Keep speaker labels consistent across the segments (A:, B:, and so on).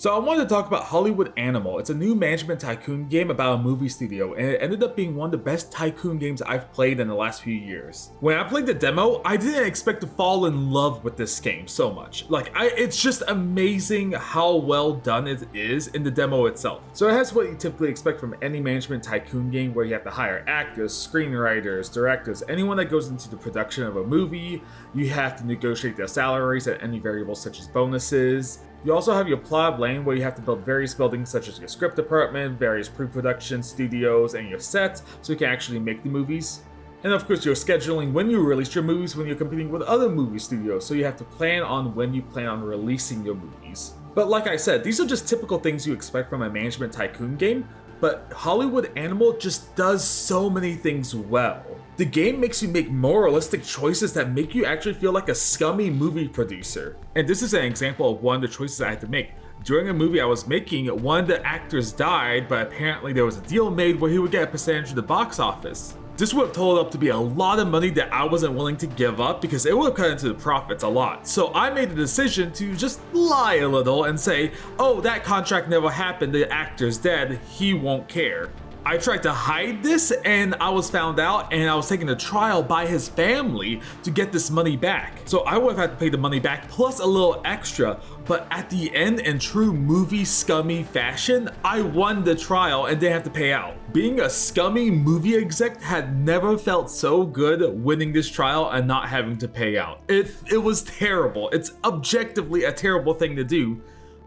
A: So I wanted to talk about Hollywood Animal. It's a new management tycoon game about a movie studio, and it ended up being one of the best tycoon games I've played in the last few years. When I played the demo, I didn't expect to fall in love with this game so much. It's just amazing how well done it is in the demo itself. So it has what you typically expect from any management tycoon game, where you have to hire actors, screenwriters, directors, anyone that goes into the production of a movie. You have to negotiate their salaries and any variables such as bonuses. You also have your plot lane, where you have to build various buildings such as your script department, various pre-production studios, and your sets so you can actually make the movies. And of course, you're scheduling when you release your movies when you're competing with other movie studios, so you have to plan on when you plan on releasing your movies. But like I said, these are just typical things you expect from a management tycoon game, but Hollywood Animal just does so many things well. The game makes you make moralistic choices that make you actually feel like a scummy movie producer. And this is an example of one of the choices I had to make. During a movie I was making, one of the actors died, but apparently there was a deal made where he would get a percentage of the box office. This would have totaled up to be a lot of money that I wasn't willing to give up because it would have cut into the profits a lot. So I made the decision to just lie a little and say, oh, that contract never happened, the actor's dead, he won't care. I tried to hide this and I was found out, and I was taken to trial by his family to get this money back. So I would have had to pay the money back plus a little extra, but at the end, in true movie scummy fashion, I won the trial and didn't have to pay out. Being a scummy movie exec had never felt so good, winning this trial and not having to pay out. It was terrible. It's objectively a terrible thing to do.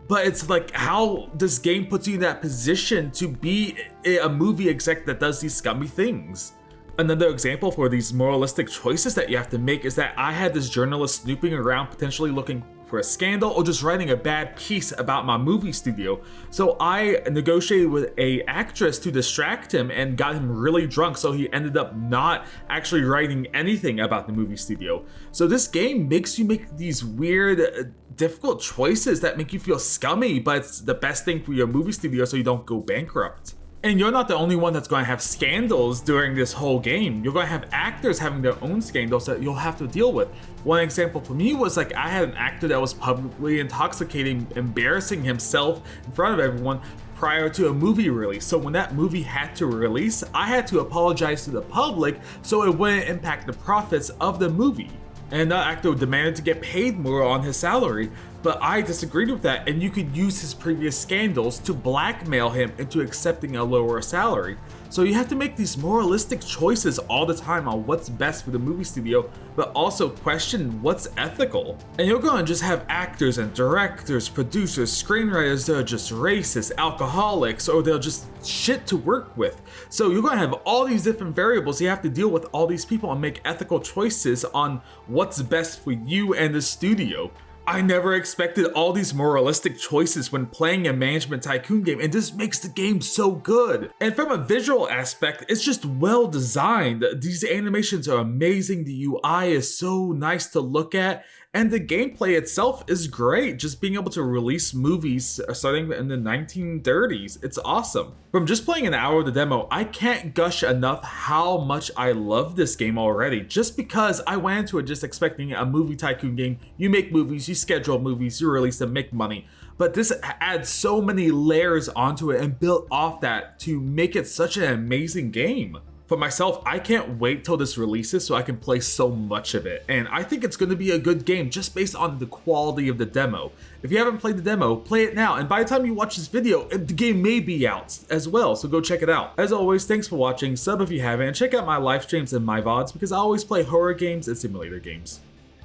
A: But it's like how this game puts you in that position to be a movie exec that does these scummy things. Another example for these moralistic choices that you have to make is that I had this journalist snooping around, potentially looking for a scandal or just writing a bad piece about my movie studio. So I negotiated with an actress to distract him and got him really drunk, so he ended up not actually writing anything about the movie studio. So this game makes you make these weird, difficult choices that make you feel scummy, but it's the best thing for your movie studio so you don't go bankrupt. And you're not the only one that's going to have scandals during this whole game. You're going to have actors having their own scandals that you'll have to deal with. One example for me was I had an actor that was publicly intoxicating, embarrassing himself in front of everyone prior to a movie release. So when that movie had to release, I had to apologize to the public so it wouldn't impact the profits of the movie. And that actor demanded to get paid more on his salary, but I disagreed with that, and you could use his previous scandals to blackmail him into accepting a lower salary. So you have to make these moralistic choices all the time on what's best for the movie studio, but also question what's ethical. And you're gonna just have actors and directors, producers, screenwriters that are just racist, alcoholics, or they're just shit to work with. So you're gonna have all these different variables. You have to deal with all these people and make ethical choices on what's best for you and the studio. I never expected all these moralistic choices when playing a management tycoon game, and this makes the game so good. And from a visual aspect, it's just well designed. These animations are amazing, the UI is so nice to look at, and the gameplay itself is great. Just being able to release movies starting in the 1930s, it's awesome. From just playing an hour of the demo, I can't gush enough how much I love this game already, just because I went into it just expecting a movie tycoon game. You make movies, you schedule movies, you release them, make money. But this adds so many layers onto it and built off that to make it such an amazing game. For myself, I can't wait till this releases so I can play so much of it. And I think it's going to be a good game just based on the quality of the demo. If you haven't played the demo, play it now. And by the time you watch this video, the game may be out as well, so go check it out. As always, thanks for watching, sub if you haven't, and check out my live streams and my VODs because I always play horror games and simulator games.